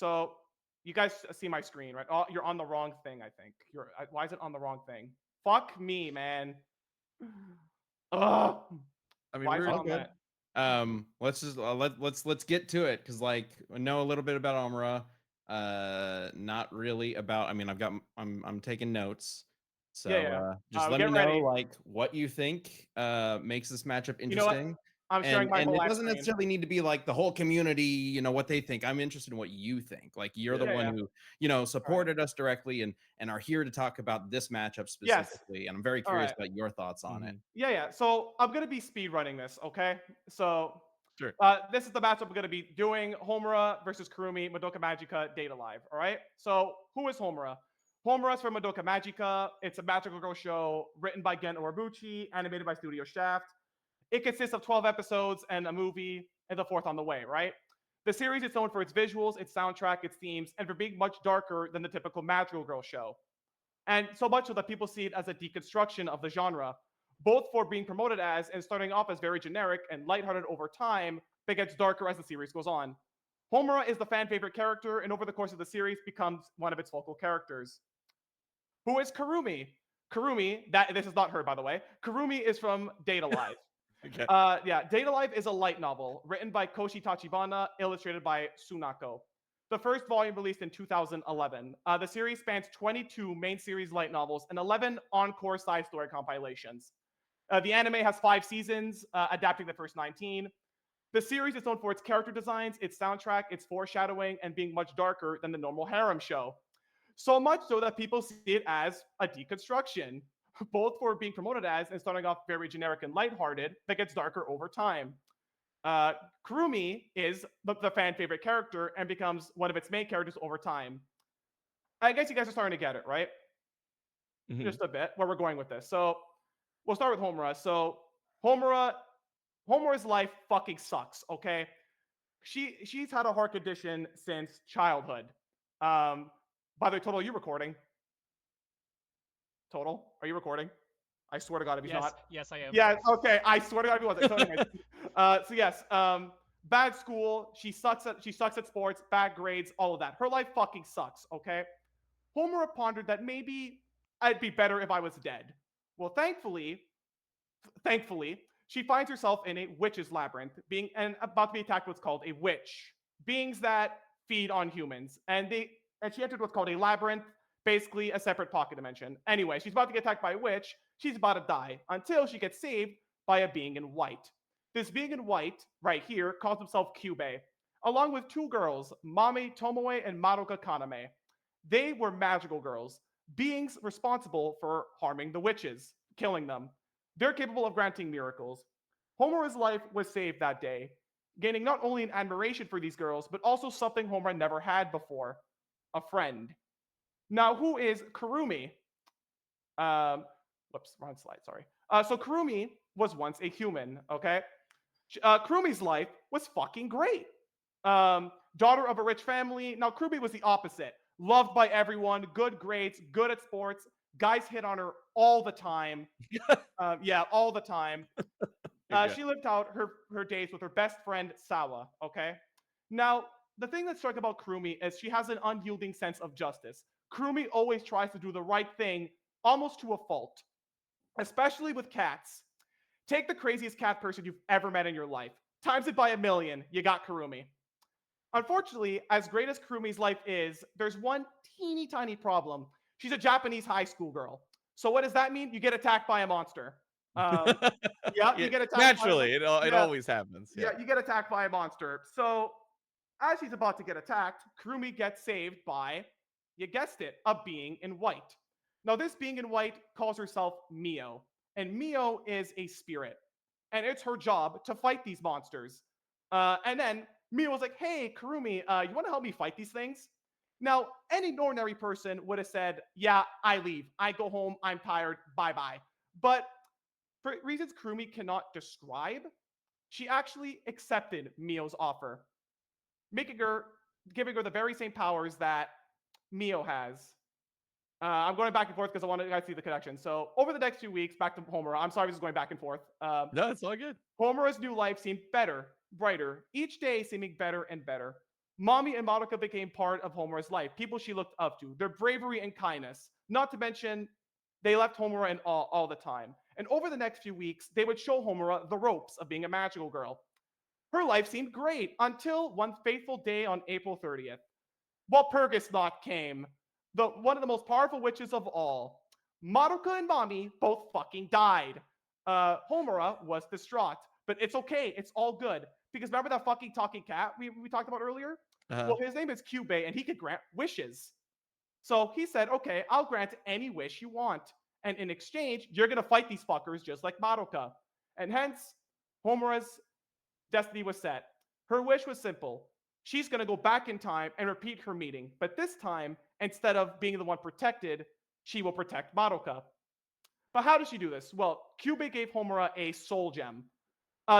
So you guys see my screen, right? Oh, you're on the wrong thing, I think. Why is it on the wrong thing? Fuck me, man. Ugh. I mean, Why is it we're All on good. that? let's just let's get to it because like I know a little bit about Homura. Not really about. I mean, I'm taking notes. Yeah, So yeah. just let me Get know ready. like what you think makes this matchup You know what? interesting. I'm sharing my And whole it live doesn't screen. necessarily need to be like the whole community, what they think. I'm interested in what you think. Like you're the Yeah, one yeah. who, All right. supported us directly and are here to talk about this matchup Yes. specifically. And I'm very All curious right. about your thoughts on it. Mhm. Yeah, yeah. So I'm gonna be speed running this, okay? So Sure. this is the matchup we're gonna be doing: Homura versus Kurumi, Madoka Magica, Date Alive. All right. So who is Homura? Homura is from Madoka Magica. It's a magical girl show written by Gen Urobuchi, animated by Studio Shaft. It consists of 12 episodes and a movie, and the fourth on the way. Right. The series is known for its visuals, its soundtrack, its themes, and for being much darker than the typical magical girl show. And so much so that people see it as a deconstruction of the genre, both for being promoted as and starting off as very generic and lighthearted over time, but gets darker as the series goes on. Homura is the fan favorite character, and over the course of the series becomes one of its focal characters. Who is Kurumi? Kurumi, that this is not her, by the way. Kurumi is from Date Alive. Okay. Yeah, Date Alive is a light novel written by Koshi Tachibana, illustrated by Sunako. The first volume released in 2011. The series spans 22 main series light novels and 11 encore side story compilations. The anime has 5 seasons, adapting the first 19. The series is known for its character designs, its soundtrack, its foreshadowing, and being much darker than the normal harem show. So much so that people see it as a deconstruction, both for being promoted as and starting off very generic and lighthearted, that gets darker over time. Uh, Kurumi is the fan favorite character and becomes one of its main characters over time. I guess you guys are starting to get it, right? Mhm. Just a bit where we're going with this. So we'll start with Homura. So Homura, Homura's life fucking sucks. Okay, she's had a heart condition since childhood. By the way, Total, are you recording? Total, are you recording? I swear to God, if he's Yes, not. yes, I am. Yeah, okay. I swear to God, if he wasn't. So, anyways, so yes, bad school. She sucks at sports. Bad grades. All of that. Her life fucking sucks. Okay. Homura pondered that maybe I'd be better if I was dead. Well, thankfully, she finds herself in a witch's labyrinth, being and about to be attacked with what's called a witch, beings that feed on humans, and she entered what's called a labyrinth, basically a separate pocket dimension. Anyway, she's about to get attacked by a witch. She's about to die until she gets saved by a being in white. This being in white, right here, calls himself Kyubei, along with 2 girls, Mame Tomoe and Madoka Kaname. They were magical girls, beings responsible for harming the witches, killing them. They're capable of granting miracles. Homer's life was saved that day, gaining not only an admiration for these girls, but also something Homer never had before: a friend. Now, who is Kurumi? Um, whoops, wrong slide, sorry. So Kurumi was once a human, okay? Kurumi's life was fucking great. Daughter of a rich family. Now, Kurumi was the opposite. Loved by everyone, good grades, good at sports. Guys hit on her all the time. Yeah, all the time. Okay. She lived out her days with her best friend, Sawa, okay? Now, the thing that struck about Kurumi is she has an unyielding sense of justice. Kurumi always tries to do the right thing, almost to a fault, especially with cats. Take the craziest cat person you've ever met in your life. Times it by a million, you got Kurumi. Unfortunately, as great as Kurumi's life is, there's one teeny tiny problem. She's a Japanese high school girl. So what does that mean? You get attacked by a monster. Um, yeah, you Yeah, get attacked by a naturally, it yeah, always happens. Yeah. yeah, you get attacked by a monster. So as she's about to get attacked, Kurumi gets saved by, you guessed it, a being in white. Now, this being in white calls herself Mio, and Mio is a spirit, and it's her job to fight these monsters. And then Mio was like, "Hey, Kurumi, you want to help me fight these things?" Now, any ordinary person would have said, "Yeah, I leave. I go home. I'm tired. Bye bye." But for reasons Kurumi cannot describe, she actually accepted Mio's offer, making her giving her the very same powers that Mio has. I'm going back and forth because I want to guys see the connection. So over the next 2 weeks, back to Homura. I'm sorry, this is going back and forth. No, it's all good. Homura's new life seemed better, brighter, each day seeming better and better. Mommy and Madoka became part of Homura's life, people she looked up to, their bravery and kindness. Not to mention, they left Homura in awe all the time. And over the next few weeks, they would show Homura the ropes of being a magical girl. Her life seemed great until one fateful day on April 30th. Walpurgis came, one of the most powerful witches of all. Madoka and Mami both fucking died. Homura was distraught, but it's okay. It's all good. Because remember that fucking talking cat we talked about earlier? Well, his name is Kyubey, and he could grant wishes. So he said, okay, I'll grant any wish you want. And in exchange, you're going to fight these fuckers just like Madoka. And hence, Homura's destiny was set. Her wish was simple. She's going to go back in time and repeat her meeting. But this time, instead of being the one protected, she will protect Madoka. But how does she do this? Well, Kyubey gave Homura a soul gem.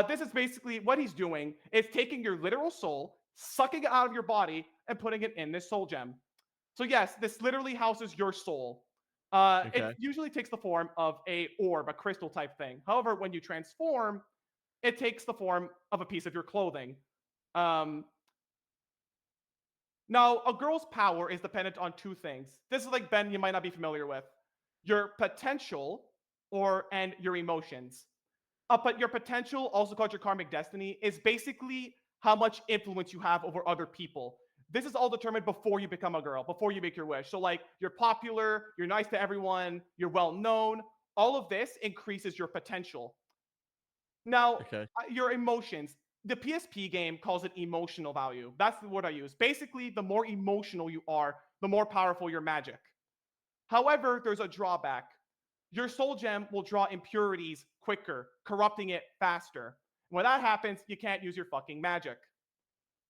This is basically what he's doing is taking your literal soul, sucking it out of your body, and putting it in this soul gem. So yes, this literally houses your soul. It usually takes the form of a orb, a crystal type thing. However, when you transform, it takes the form of a piece of your clothing. Now, a girl's power is dependent on two things. This is like Ben, you might not be familiar with. Your potential and your emotions. But your potential, also called your karmic destiny, is basically how much influence you have over other people. This is all determined before you become a girl, before you make your wish. So like you're popular, you're nice to everyone, you're well known. All of this increases your potential. Now, your emotions. The PSP game calls it emotional value. That's the word I use. Basically, the more emotional you are, the more powerful your magic. However, there's a drawback. Your soul gem will draw impurities quicker, corrupting it faster. When that happens, you can't use your fucking magic.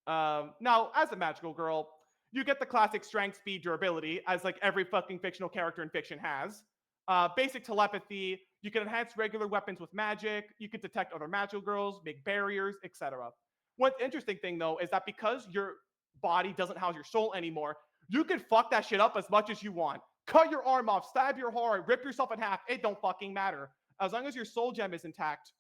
Now, as a magical girl, you get the classic strength, speed, durability, as like every fucking fictional character in fiction has. Basic telepathy. You can enhance regular weapons with magic. You can detect other magical girls, make barriers, etc. One interesting thing, though, is that because your body doesn't house your soul anymore, you can fuck that shit up as much as you want. Cut your arm off, stab your heart, rip yourself in half. It don't fucking matter. As long as your soul gem is intact,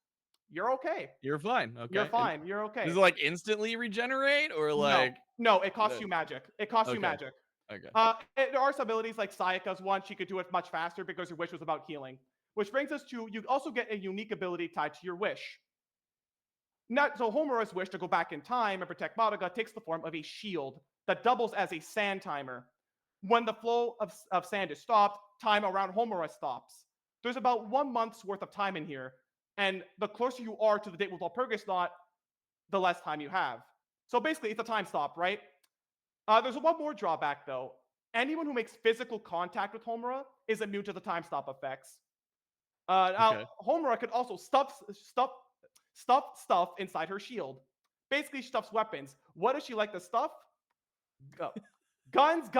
you're okay. You're fine. Okay. You're fine. You're okay. Does it like instantly regenerate or like? No, it costs you magic. It costs you magic. Okay. There are some abilities like Sayaka's one. She could do it much faster because her wish was about healing. Which brings us to, you also get a unique ability tied to your wish. So Homura's wish to go back in time and protect Madoka takes the form of a shield that doubles as a sand timer. When the flow of sand is stopped, time around Homura stops. There's about 1 month's worth of time in here, and the closer you are to the date with Walpurgis the less time you have. So basically, it's a time stop, right? There's one more drawback, though. Anyone who makes physical contact with Homura is immune to the time stop effects. Now, Homura could also stuff stuff inside her shield. Basically, she stuffs weapons. What does she like to stuff? Guns,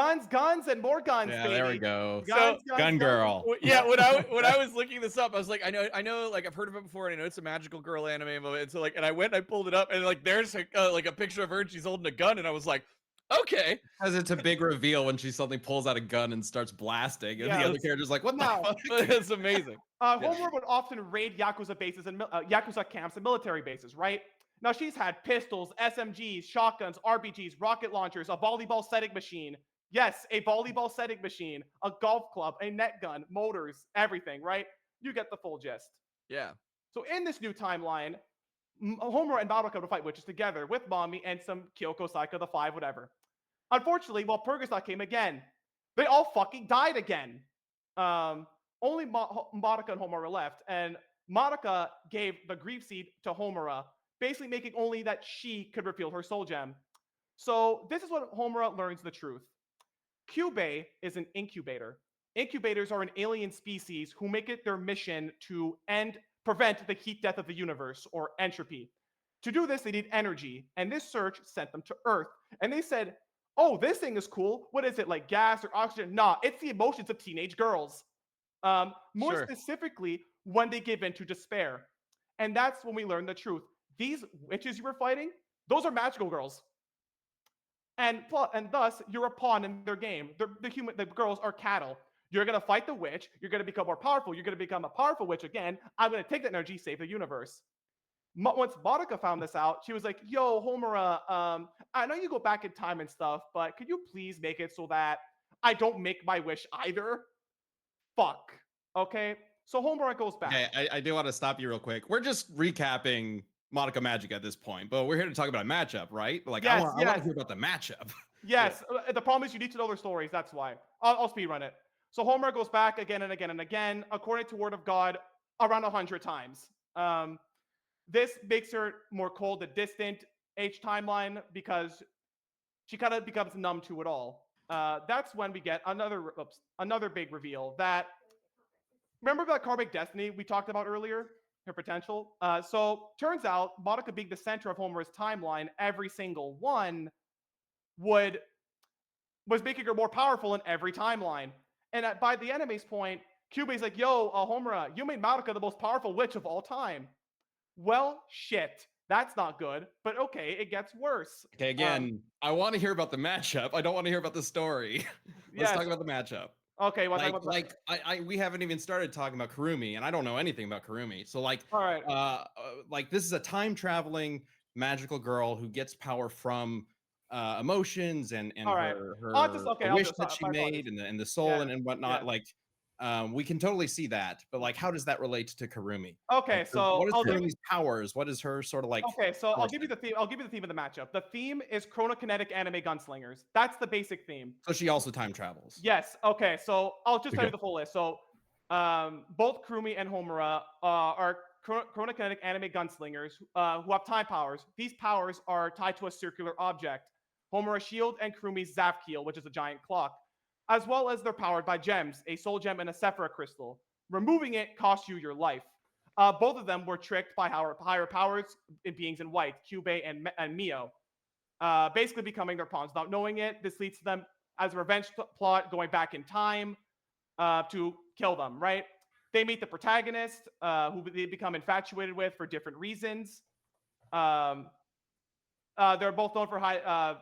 and more guns, Yeah, baby. there we go. Guns, Gun girl. Yeah, when I was looking this up, I was like, I know, like I've heard of it before, and I know it's a magical girl anime, and so like, and I went and I pulled it up, and like there's like a picture of her, and she's holding a gun, and I was like, okay, because it's a big reveal when she suddenly pulls out a gun and starts blasting, and the other character's like, "What the fuck?" It's amazing. Homura would often raid Yakuza bases and Yakuza camps and military bases, right? Now she's had pistols, SMGs, shotguns, RPGs, rocket launchers, a volleyball setting machine. Yes, a volleyball setting machine, a golf club, a net gun, motors, everything, right? You get the full gist. Yeah. So in this new timeline, Homura and Madoka would fight witches together with Mami and some Kyoko, Saika, the Five, whatever. Unfortunately, Walpurgis came again. They all fucking died again. Only Madoka and Homura left, and Madoka gave the grief seed to Homura, basically making only that she could reveal her soul gem. So this is what Homura learns the truth. Kyubey is an incubator. Incubators are an alien species who make it their mission to prevent the heat death of the universe, or entropy. To do this, they need energy, and this search sent them to Earth. And they said, oh, this thing is cool. What is it, like gas or oxygen? Nah, it's the emotions of teenage girls. More specifically, when they give in to despair. And that's when we learn the truth. These witches you were fighting, those are magical girls. And thus, you're a pawn in their game. The girls are cattle. You're going to fight the witch. You're going to become more powerful. You're going to become a powerful witch again. I'm going to take that energy, save the universe. Once Monica found this out, she was like, "Yo, Homura, I know you go back in time and stuff, but could you please make it so that I don't make my wish either?" Fuck. Okay. So Homura goes back. Okay, I do want to stop you real quick. We're just recapping Monica Magic at this point, but we're here to talk about a matchup, right? Like, Yes, I want yes. to hear about the matchup. Yes, the problem is you need to know their stories. That's why. I'll speed run it. So Homura goes back again and again and again, according to Word of God, around 100 times. This makes her more cold and distant age timeline because she kind of becomes numb to it all. That's when we get another big reveal that remember that karmic destiny we talked about earlier, her potential. So turns out Monica being the center of Homura's timeline, every single one was making her more powerful in every timeline. And by the anime's point, Kyubei's like, "Yo, Homura, you made Madoka the most powerful witch of all time." Well, shit. That's not good, but okay, it gets worse. Okay, again, I want to hear about the matchup. I don't want to hear about the story. Let's Yes. talk about the matchup. Okay, well, talk about We haven't even started talking about Kurumi, and I don't know anything about Kurumi. So all right. like this is a time traveling magical girl who gets power from emotions and All right. her wish that she my made apologies. and the soul Yeah, and whatnot. yeah. Like we can totally see that, but like how does that relate to Kurumi? Okay, Like, so what is I'll give Kurumi's powers? What is her sort of like okay, so I'll give you person? the theme. I'll give you the theme of the matchup. The theme is chronokinetic anime gunslingers. That's the basic theme. So she also time travels. Yes. Okay. So I'll just tell Okay. you the full list. So, both Kurumi and Homura are chronokinetic anime gunslingers who have time powers. These powers are tied to a circular object. Homura's shield and Kurumi's Zafkiel, which is a giant clock, as well as they're powered by gems, a soul gem and a Sephira crystal. Removing it costs you your life. Both of them were tricked by higher powers in beings in white, Kyubei and Mio, basically becoming their pawns without knowing it. This leads to them as a revenge plot going back in time to kill them, right? They meet the protagonist, who they become infatuated with for different reasons. Um, they're both known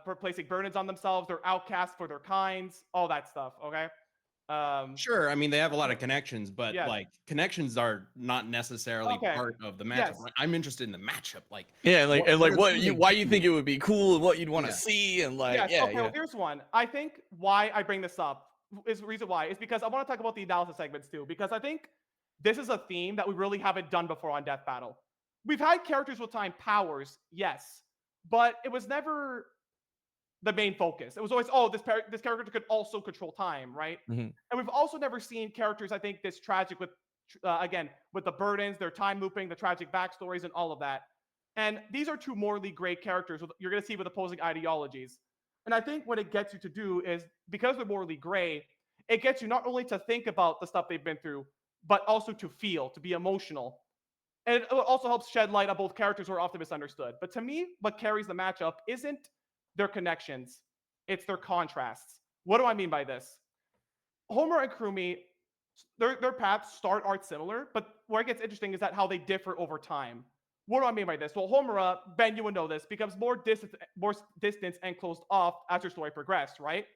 for placing burdens on themselves. They're outcasts for their kinds, all that stuff. Okay. Sure, I mean they have a lot of connections, but Yes. like connections are not necessarily Okay. part of the matchup. Yes. Right? I'm interested in the matchup. Like Yeah, what are they why you doing? think it would be cool and what you'd want to Yeah. see and like Yes. yeah, Okay. Well, here's one. I think why I bring this up is the reason why is because I want to talk about the analysis segments too, because I think this is a theme that we really haven't done before on Death Battle. We've had characters with time powers, yes, but it was never the main focus. It was always, oh, this character could also control time, right? Mhm. And we've also never seen characters, I think, this tragic with, again, with the burdens, their time looping, the tragic backstories, and all of that. And these are two morally gray characters you're going to see with opposing ideologies. And I think what it gets you to do is because they're morally gray, it gets you not only to think about the stuff they've been through, but also to feel, to be emotional. And it also helps shed light on both characters who are often misunderstood. But to me, what carries the matchup isn't their connections, it's their contrasts. What do I mean by this? Homer and Kurumi, their paths start art similar, but where it gets interesting is that how they differ over time. What do I mean by this? Well, Homura, Ben, you would know this, becomes more distant and closed off as her story progressed, right?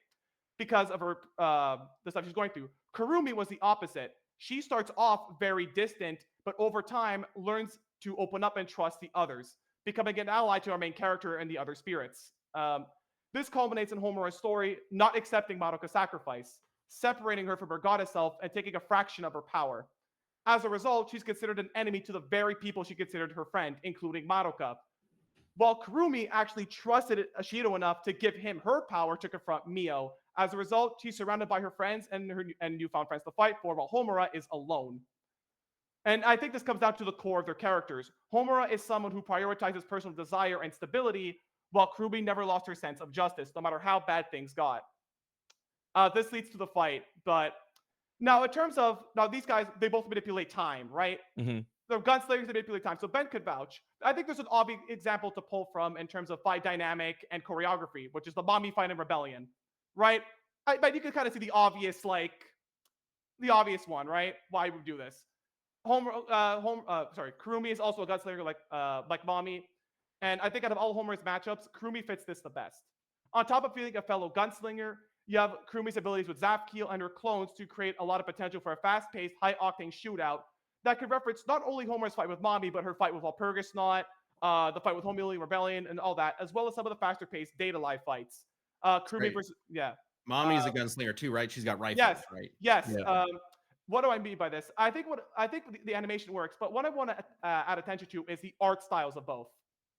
Because of her the stuff she's going through. Kurumi was the opposite. She starts off very distant, but over time learns to open up and trust the others, becoming an ally to our main character and the other spirits. This culminates in Homura's story not accepting Madoka's sacrifice, separating her from her goddess self and taking a fraction of her power. As a result, she's considered an enemy to the very people she considered her friend, including Madoka. While Kurumi actually trusted Ashido enough to give him her power to confront Mio. As a result, she's surrounded by her friends and her newfound friends to fight for, while Homura is alone. And I think this comes down to the core of their characters. Homura is someone who prioritizes personal desire and stability, while Kurumi never lost her sense of justice, no matter how bad things got. This leads to the fight, but now in terms of these guys, they both manipulate time, right? Mm-hmm. The gunslingers manipulate time, so Ben could vouch. I think there's an obvious example to pull from in terms of fight dynamic and choreography, which is the mommy fight in Rebellion, right? But you can kind of see the obvious one, right? Why we do this. Kurumi is also a gunslinger like Mommy, and I think out of all Homura's matchups, Kurumi fits this the best. On top of feeling a fellow gunslinger, you have Kurumi's abilities with Zafkiel and her clones to create a lot of potential for a fast-paced, high-octane shootout that could reference not only Homura's fight with Mami, but her fight with Walpurgis Knot, the fight with Homura Rebellion, and all that, as well as some of the faster-paced Data Live fights. Kurumi Great. versus Mommy's a gunslinger too, right? She's got rifles, yes, right? yes. Yeah. What do I mean by this? I think the animation works, but what I want to add attention to is the art styles of both.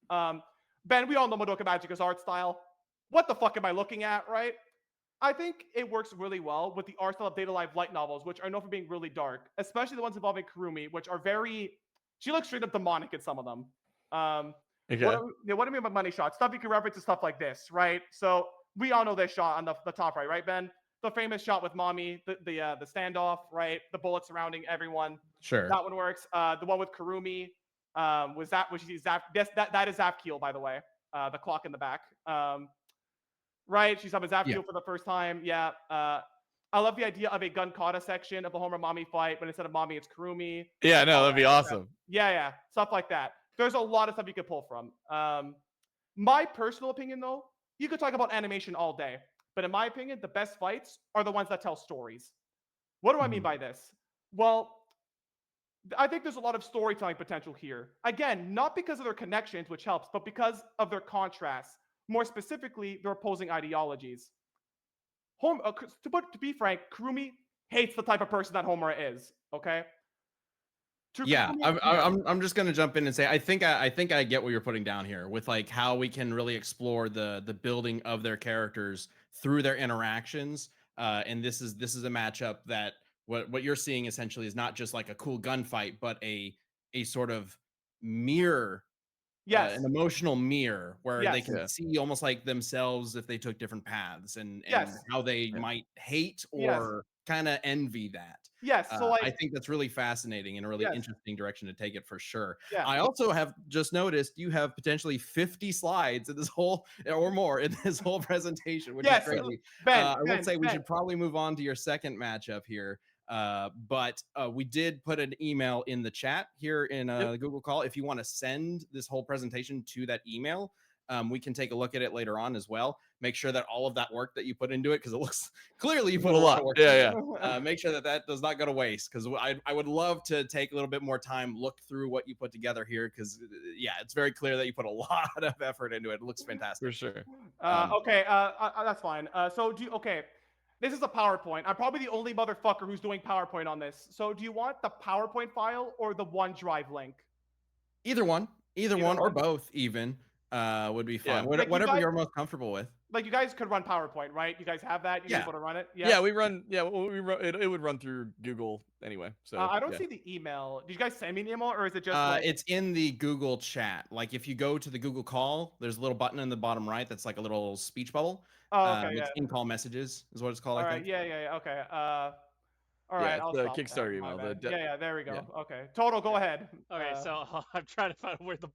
Ben, we all know Madoka Magica's art style. What the fuck am I looking at, right? I think it works really well with the art style of Data Live light novels, which are known for being really dark, especially the ones involving Kurumi, which are very. She looks straight up demonic in some of them. Okay. What do I mean by money shots? Stuff you can reference to stuff like this, right? So we all know this shot on the top right, Ben? The famous shot with Mami, the standoff, right? The bullets surrounding everyone. Sure. That one works. The one with Kurumi was that which is Zap. Yes, that is Zapkiel, by the way. The clock in the back. Right, she's up with Zapkiel for the first time. Yeah. I love the idea of a gun kata section of the Homura Mami fight, but instead of Mami, it's Kurumi. Yeah, no, that'd be awesome. Yeah, stuff like that. There's a lot of stuff you could pull from. My personal opinion, though, you could talk about animation all day, but in my opinion, the best fights are the ones that tell stories. What do I mean by this? Well, I think there's a lot of storytelling potential here. Again, not because of their connections, which helps, but because of their contrasts. More specifically, their opposing ideologies. To be frank, Kurumi hates the type of person that Homura is. Okay. Yeah, I'm just gonna jump in and say I think I get what you're putting down here with like how we can really explore the building of their characters through their interactions. And this is a matchup that what you're seeing essentially is not just like a cool gunfight, but a sort of mirror. Yes. An emotional mirror where they Yes. can see almost like themselves if they took different paths and Yes. how they might hate or kind of envy that. Yes. So I think that's really fascinating and a really interesting direction to take it for sure. Yeah. I also have just noticed you have potentially 50 slides in this whole or more in this whole presentation, which is crazy. I would say we should probably move on to your second matchup here. But we did put an email in the chat here in the Google call. If you want to send this whole presentation to that email, we can take a look at it later on as well. Make sure that all of that work that you put into it, because it looks clearly you put a lot of work. Make sure that does not go to waste, because I would love to take a little bit more time, look through what you put together here, because it's very clear that you put a lot of effort into it. It looks fantastic for sure. Okay, that's fine. This is a PowerPoint. I'm probably the only motherfucker who's doing PowerPoint on this. So do you want the PowerPoint file or the OneDrive link? Either one or both even would be fine. Whatever you're most comfortable with. Like you guys could run PowerPoint, right? You guys have that. You're able to run it. Yeah, we run. Yeah, we run. It would run through Google anyway. So I don't see the email. Did you guys send me an email, or is it just? It's in the Google chat. Like if you go to the Google call, there's a little button in the bottom right that's like a little speech bubble. Oh, okay. It's in-call messages is what it's called. All I right. think. Yeah. Okay. All right. I'll the stop Kickstarter email. Yeah. There we go. Okay. Total. Go ahead. Okay. So I'm trying to find where the.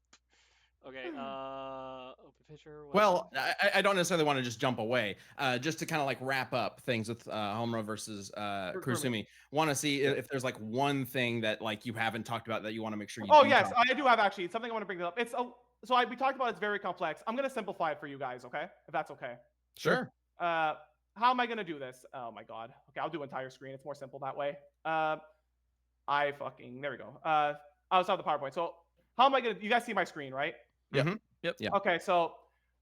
Okay. Open picture. Well, I don't necessarily want to just jump away. Just to kind of like wrap up things with Homura versus Kurumi. Want to see if there's like one thing that like you haven't talked about that you want to make sure you. Oh yes, I do have actually something I want to bring up. It's we talked about it's very complex. I'm gonna simplify it for you guys, okay? If that's okay. Sure. How am I gonna do this? Oh my god. Okay, I'll do entire screen. It's more simple that way. There we go. I'll start the PowerPoint. So how am I gonna? You guys see my screen, right? Yep. Yeah. Okay, so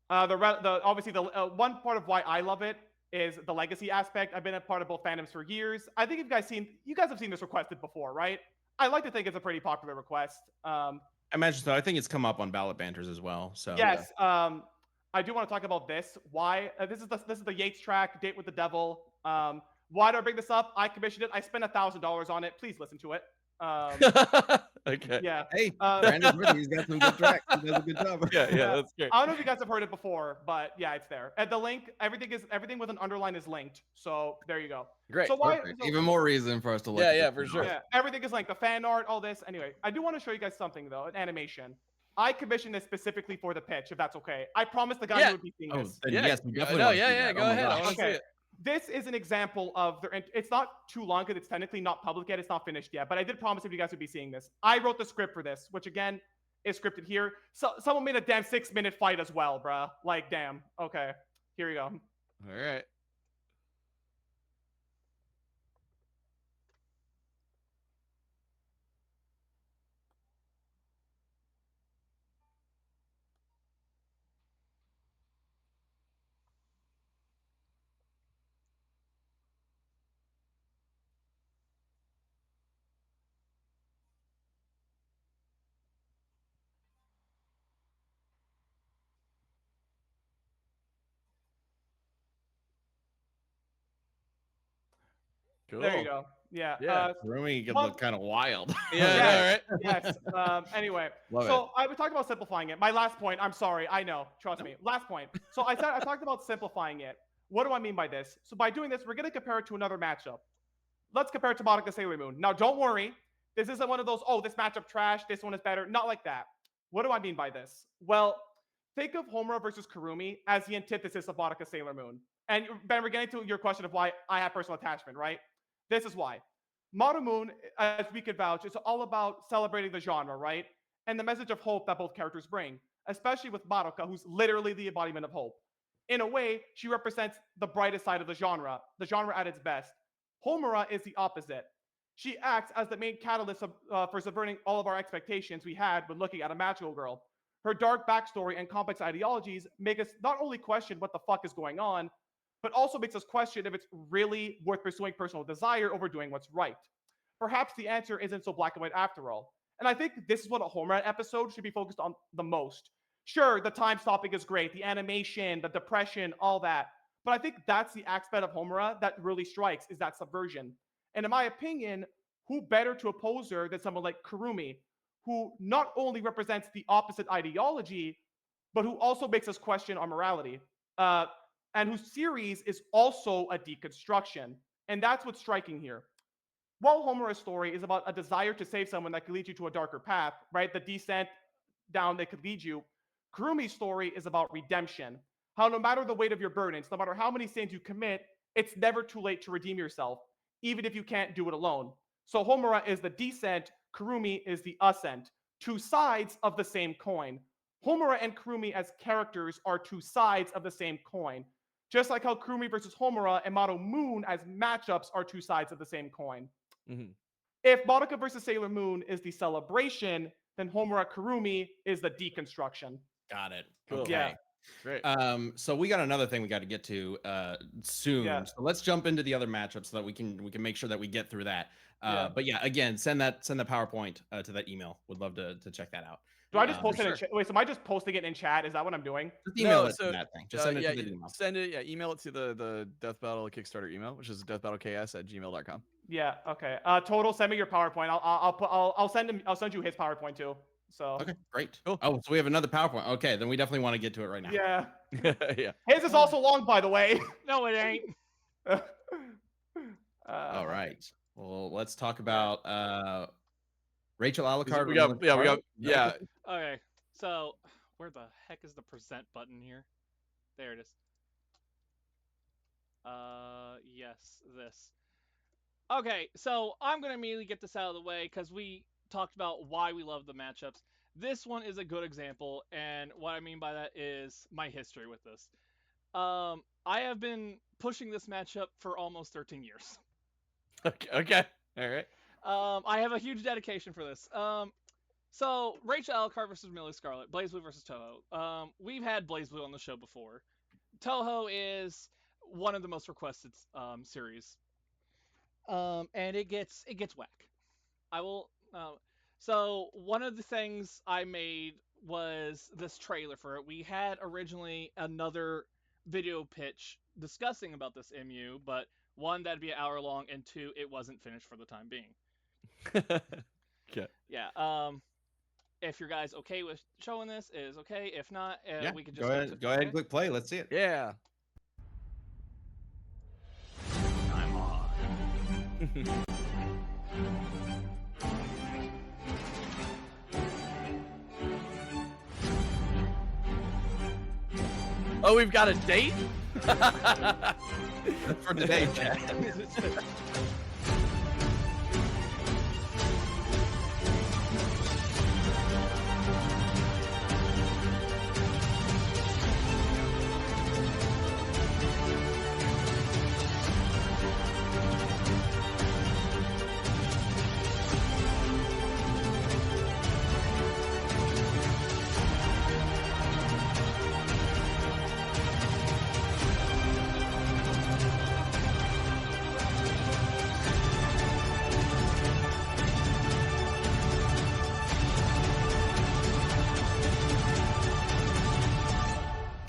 obviously the one part of why I love it is the legacy aspect. I've been a part of both fandoms for years. I think you guys have seen this requested before, right? I like to think it's a pretty popular request. I imagine so. I think it's come up on ballot banters as well. So yes, I do want to talk about this. Why this is the Yates track, Date with the Devil. Why do I bring this up? I commissioned it. I spent $1,000 on it. Please listen to it. Okay. Yeah. Hey, Brandon's ready. He's got some good tracks. He does a good job. Yeah, that's great. I don't know if you guys have heard it before, but yeah, it's there. And the link, everything with an underline is linked. So there you go. Great. So Even more reason for us to look. Yeah, for sure. Yeah, everything is linked. The fan art, all this. Anyway, I do want to show you guys something though, an animation. I commissioned this specifically for the pitch, if that's okay. I promised the guy who would be seeing this. Yes, we definitely. No, yeah. Go ahead. I want to see it. This is an example of their. It's not too long because it's technically not public yet. It's not finished yet. But I did promise if you guys would be seeing this. I wrote the script for this, which again is scripted here. So someone made a damn 6-minute fight as well, bruh. Like, damn. Okay, here you go. All right. Cool. There you go. Yeah. Yeah. Kurumi could Well- look kind of wild. Yeah, all right. Yes. Anyway, Love so I was talking about simplifying it. My last point. I'm sorry. I know. Trust me. Last point. So I talked about simplifying it. What do I mean by this? So by doing this, we're gonna compare it to another matchup. Let's compare it to Madoka Sailor Moon. Now, don't worry. This isn't one of those. Oh, this matchup trash. This one is better. Not like that. What do I mean by this? Well, think of Homura versus Kurumi as the antithesis of Madoka Sailor Moon. And Ben, we're getting to your question of why I have personal attachment, right? This is why. Madoka Moon, as we could vouch, is all about celebrating the genre, right? And the message of hope that both characters bring, especially with Madoka, who's literally the embodiment of hope. In a way, she represents the brightest side of the genre at its best. Homura is the opposite. She acts as the main catalyst for subverting all of our expectations we had when looking at a magical girl. Her dark backstory and complex ideologies make us not only question what the fuck is going on, but also makes us question if it's really worth pursuing personal desire over doing what's right. Perhaps the answer isn't so black and white after all. And I think this is what a Homura episode should be focused on the most. Sure, the time stopping is great, the animation, the depression, all that. But I think that's the aspect of Homura that really strikes, is that subversion. And in my opinion, who better to oppose her than someone like Kurumi, who not only represents the opposite ideology, but who also makes us question our morality. And whose series is also a deconstruction. And that's what's striking here. While Homura's story is about a desire to save someone that could lead you to a darker path, right? The descent down that could lead you. Kurumi's story is about redemption. How no matter the weight of your burdens, no matter how many sins you commit, it's never too late to redeem yourself, even if you can't do it alone. So Homura is the descent, Kurumi is the ascent. Two sides of the same coin. Homura and Kurumi as characters are two sides of the same coin. Just like how Kurumi versus Homura and Madoka Moon as matchups are two sides of the same coin. Mm-hmm. If Madoka versus Sailor Moon is the celebration, then Homura Kurumi is the deconstruction. Got it. Cool. Okay. Yeah. Great. So we got another thing we got to get to soon. Yeah. So let's jump into the other matchups so that we can make sure that we get through that. Yeah. But yeah, again, send the PowerPoint to that email. Would love to check that out. Do I just post for it in chat? Wait, so am I just posting it in chat? Is that what I'm doing? Just email No, it so, to that thing. Just send it yeah, to the email. Send it. Yeah, email it to the Death Battle Kickstarter email, which is deathbattleks@gmail.com. Yeah. Okay. Total. Send me your PowerPoint. I'll send you his PowerPoint too. So. Okay, great. Cool. Oh, so we have another PowerPoint. Okay, then we definitely want to get to it right now. Yeah. Yeah. His is also long, by the way. No, it ain't. All right. Well, let's talk about Rachel Alucard. We got. Yeah. Okay, so where the heck is the present button here? There it is. Yes, this. Okay, so I'm gonna immediately get this out of the way because we talked about why we love the matchups. This one is a good example, and what I mean by that is my history with this. I have been pushing this matchup for almost 13 years. Okay. All right. I have a huge dedication for this. So Rachel Alucard versus Remilia Scarlet, BlazBlue versus Toho. We've had BlazBlue on the show before. Toho is one of the most requested series, and it gets whack. I will. So one of the things I made was this trailer for it. We had originally another video pitch discussing about this MU, but one, that'd be an hour long, and two, it wasn't finished for the time being. Okay. Yeah. If your guys okay with showing this, is okay. If not, Yeah, we could just go ahead and click play. Let's see it. Yeah. I'm on. Oh, we've got a date? That's for today, Chad.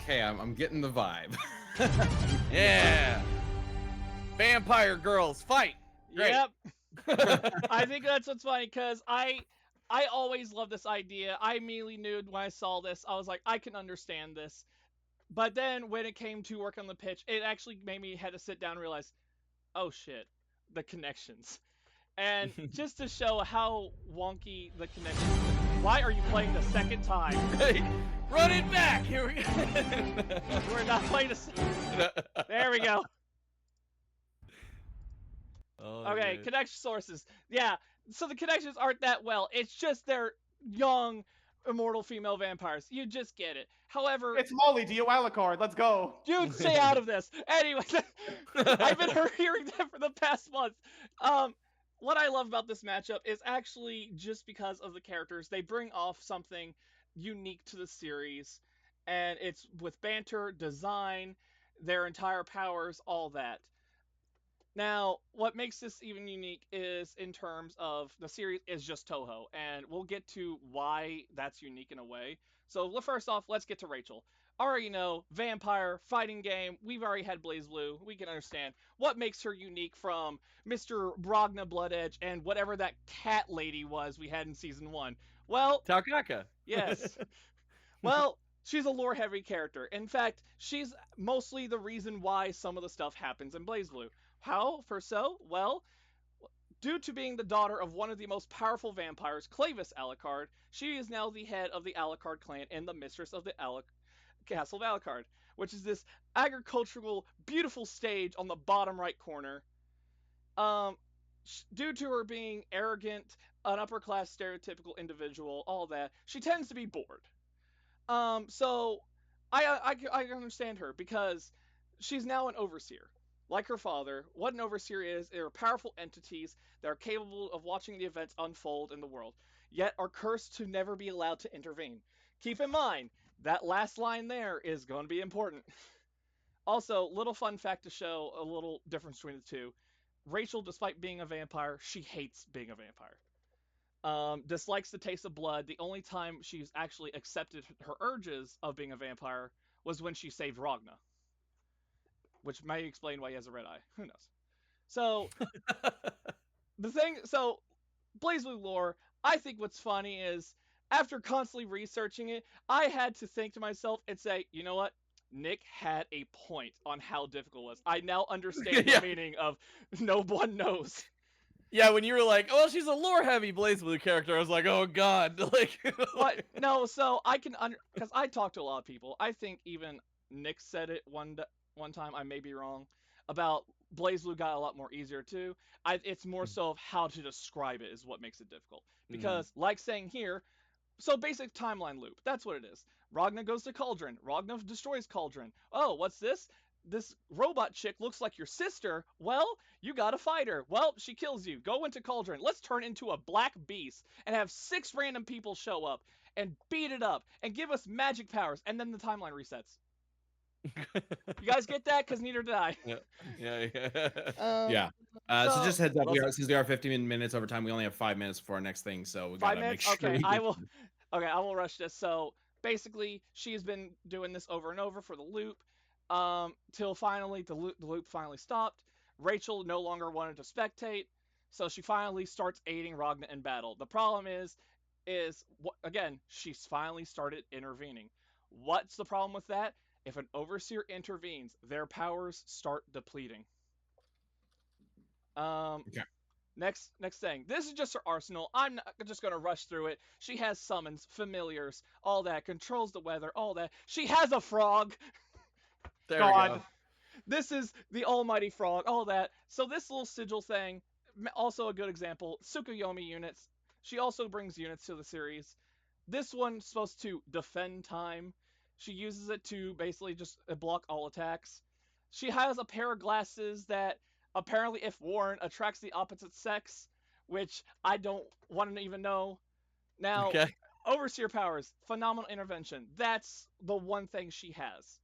Okay, I'm getting the vibe. Yeah. Vampire girls fight. Great. Yep. I think that's what's funny because I always love this idea. I immediately knew when I saw this, I was like, I can understand this. But then when it came to work on the pitch, it actually made me had to sit down and realize, oh shit, the connections. And just to show how wonky the connections. Why are you playing the second time? Hey, run it back. Here we go. We're not playing the. There we go. Oh, Okay, good. connection sources. Yeah, so the connections aren't that well. It's just they're young, immortal female vampires. You just get it. However, It's Molly Dio Alucard. Let's go. dude, stay out of this. Anyway, I've been hearing that for the past month. What I love about this matchup is actually just because of the characters. They bring off something unique to the series, and it's with banter, design, their entire powers, all that. Now, what makes this even unique is in terms of the series is just Toho, and we'll get to why that's unique in a way. So first off, let's get to Rachel. Already know, vampire, fighting game, we've already had BlazBlue, we can understand. What makes her unique from Mr. Brogna Bloodedge and whatever that cat lady was we had in Season 1? Well, Taukaka. yes. Well, she's a lore-heavy character. In fact, she's mostly the reason why some of the stuff happens in BlazBlue. How? For so? Well, due to being the daughter of one of the most powerful vampires, Clavis Alucard, she is now the head of the Alucard clan and the mistress of the Castle of Alucard, which is this agricultural, beautiful stage on the bottom right corner. Due to her being arrogant, an upper-class stereotypical individual, all that, she tends to be bored. So I understand her because she's now an overseer. Like her father, what an overseer is, they are powerful entities that are capable of watching the events unfold in the world, yet are cursed to never be allowed to intervene. Keep in mind, that last line there is going to be important. Also, little fun fact to show a little difference between the two. Rachel, despite being a vampire, she hates being a vampire. Dislikes the taste of blood. The only time she's actually accepted her urges of being a vampire was when she saved Ragna. Which may explain why he has a red eye. Who knows? So, BlazBlue lore, I think what's funny is, after constantly researching it, I had to think to myself and say, you know what? Nick had a point on how difficult it was. I now understand the meaning of no one knows. Yeah, when you were like, "Oh, she's a lore-heavy BlazBlue character," I was like, "Oh God!" Like, what? No, so I can because I talk to a lot of people. I think even Nick said it one time. I may be wrong about BlazBlue got a lot more easier too. It's more so of how to describe it is what makes it difficult because, like saying here, so basic timeline loop. That's what it is. Ragna goes to Cauldron. Ragna destroys Cauldron. Oh, what's this? This robot chick looks like your sister. Well, you gotta fight her. Well, she kills you. Go into Cauldron. Let's turn into a black beast and have 6 random people show up and beat it up and give us magic powers, and then the timeline resets. You guys get that? Because neither did I. Yeah. So just heads up, since we are 15 minutes over time, we only have 5 minutes before our next thing, so we gotta make sure. Okay, I will rush this. So basically, she's been doing this over and over for the loop, till finally the loop finally stopped. Rachel no longer wanted to spectate, so she finally starts aiding Ragna in battle. The problem is again, she's finally started intervening. What's the problem with that? If an overseer intervenes, their powers start depleting. Okay. Next thing. This is just her arsenal. I'm not just going to rush through it. She has summons, familiars, all that, controls the weather, all that. She has a frog. There we go. This is the almighty frog, all that. So this little sigil thing, also a good example. Tsukuyomi units. She also brings units to the series. This one's supposed to defend time. She uses it to basically just block all attacks. She has a pair of glasses that apparently, if worn, attracts the opposite sex, which I don't want to even know. Now, Overseer powers, phenomenal intervention. That's the one thing she has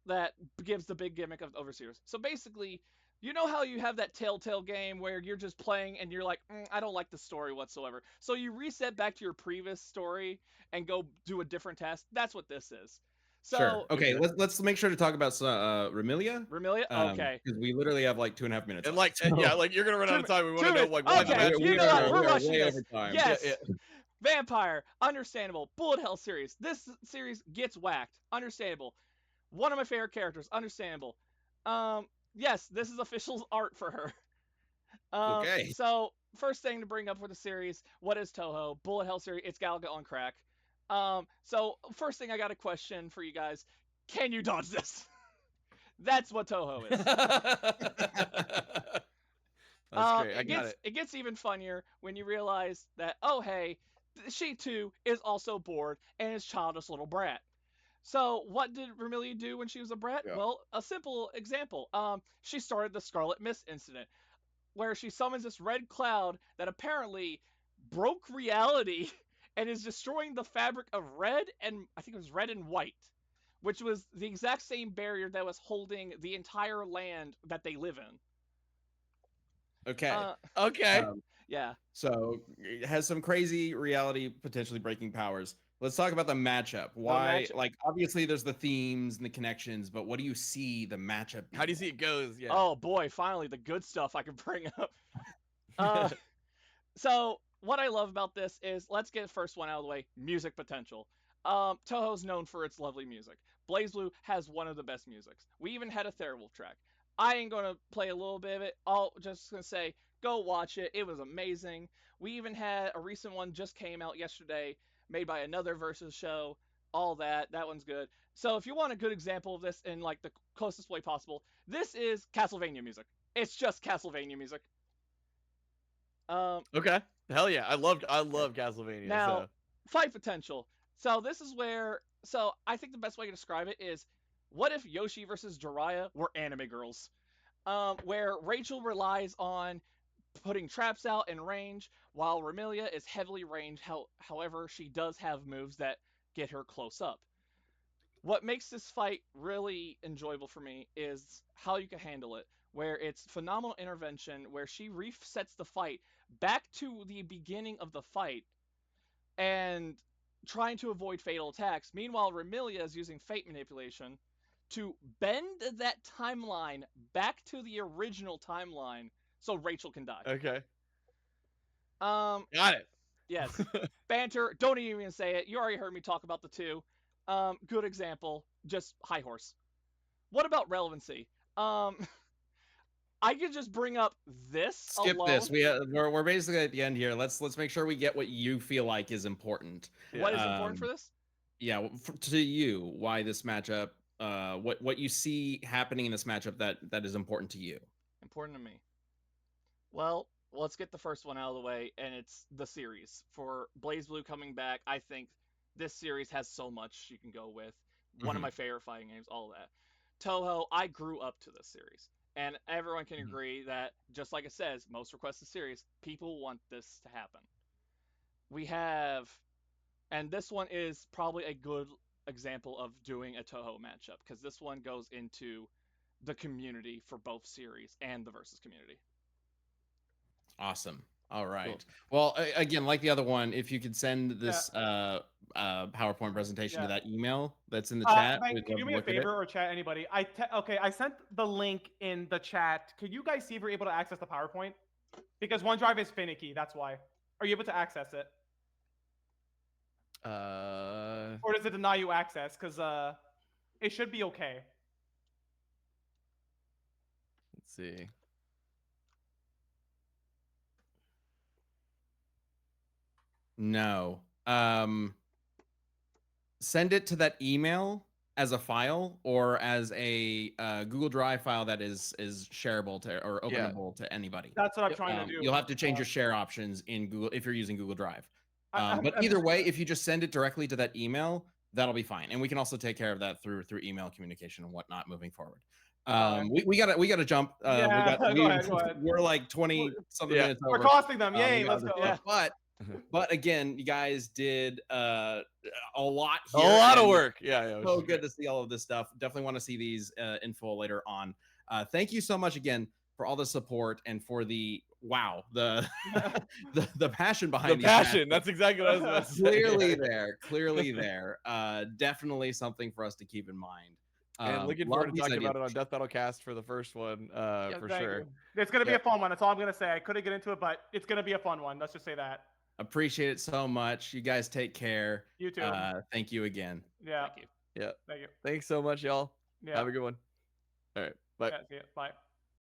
that gives the big gimmick of the Overseers. So basically, you know how you have that Telltale game where you're just playing and you're like, I don't like the story whatsoever. So you reset back to your previous story and go do a different task. That's what this is. So sure. Okay, let's make sure to talk about Remilia. Remilia, okay. Because we literally have like 2.5 minutes. And left, like, yeah, like you're gonna run out of time. We want to know like what Okay, match you know what? We're rushing way this. over time. Yes. Yeah. Vampire, understandable. Bullet Hell series. This series gets whacked. Understandable. One of my favorite characters. Understandable. Yes, this is official art for her. Okay. So first thing to bring up for the series, what is Toho? Bullet Hell series. It's Galaga on crack. So first thing I got a question for you guys: can you dodge this? That's what Toho is. That's great. I got it. It gets even funnier when you realize that, oh hey, she too is also bored and is childish little brat. So what did Remilia do when she was a brat? Yeah. Well, a simple example. She started the Scarlet Mist incident, where she summons this red cloud that apparently broke reality and is destroying the fabric of red and I think it was red and white, which was the exact same barrier that was holding the entire land that they live in. Okay. Okay. Yeah. So it has some crazy reality potentially breaking powers. Let's talk about the matchup. Why? Like, obviously, there's the themes and the connections, but what do you see the matchup? How do you see it goes? Yeah. Oh boy, finally the good stuff I can bring up. So what I love about this is, let's get the first one out of the way: music potential. Toho's known for its lovely music. BlazBlue has one of the best musics. We even had a Therewolf track. I ain't gonna play a little bit of it. I'll just gonna say, go watch it. It was amazing. We even had a recent one just came out yesterday, made by another Versus show. All that one's good. So if you want a good example of this in like the closest way possible, this is Castlevania music. It's just Castlevania music. Okay. Hell yeah. I love Castlevania. Now, fight potential. So this is where, so I think the best way to describe it is, what if Yoshi versus Jiraiya were anime girls? Where Rachel relies on putting traps out in range, while Remilia is heavily ranged. However, she does have moves that get her close up. What makes this fight really enjoyable for me is how you can handle it, where it's phenomenal intervention, where she resets the fight back to the beginning of the fight and trying to avoid fatal attacks. Meanwhile, Remilia is using fate manipulation to bend that timeline back to the original timeline so Rachel can die. Okay. Got it. Yes. Banter, don't even say it. You already heard me talk about the two. Good example, just high horse. What about relevancy? I could just bring up this. Skip alone. this. We're basically at the end here. Let's make sure we get what you feel like is important. What is important for this? Yeah, to you, why this matchup? What you see happening in this matchup that is important to you? Important to me. Well, let's get the first one out of the way, and it's the series. For BlazBlue coming back, I think this series has so much you can go with. One of my favorite fighting games, all that. Toho, I grew up to this series. And everyone can agree that, just like it says, most requested series, people want this to happen. We have, and this one is probably a good example of doing a Toho matchup, because this one goes into the community for both series and the Versus community. Awesome. All right. Cool. Well, again, like the other one, if you could send this PowerPoint presentation to that email that's in the chat. Can you do me a favor or chat anybody? Okay, I sent the link in the chat. Could you guys see if we're able to access the PowerPoint? Because OneDrive is finicky, that's why. Are you able to access it? Or does it deny you access? Because it should be okay. Let's see. No. Send it to that email as a file or as a Google Drive file that is shareable to or openable to anybody. That's what I'm trying to do. You'll have to change your share options in Google if you're using Google Drive. But either way, if you just send it directly to that email, that'll be fine. And we can also take care of that through email communication and whatnot moving forward. We gotta jump. Go ahead. We're like 20 something minutes over. We're costing them. Yay, let's go. But again, you guys did a lot here. A lot of work. Yeah. So good to see all of this stuff. Definitely want to see these in full later on. Thank you so much again for all the support and for the wow, the the passion behind The these passion. matches That's exactly what I was about to say. clearly there. Definitely something for us to keep in mind. And looking love forward to these talking ideas. about it on Death Battle Cast for the first one, for Thank sure. you. It's gonna be Yep. a fun one. That's all I'm gonna say. I couldn't get into it, but it's gonna be a fun one. Let's just say that. Appreciate it so much. You guys take care. You too. Thank you again. Yeah. Thank you. Yeah. Thank you. Thanks so much, y'all. Yeah. Have a good one. All right. Bye. Yeah, see ya. Bye.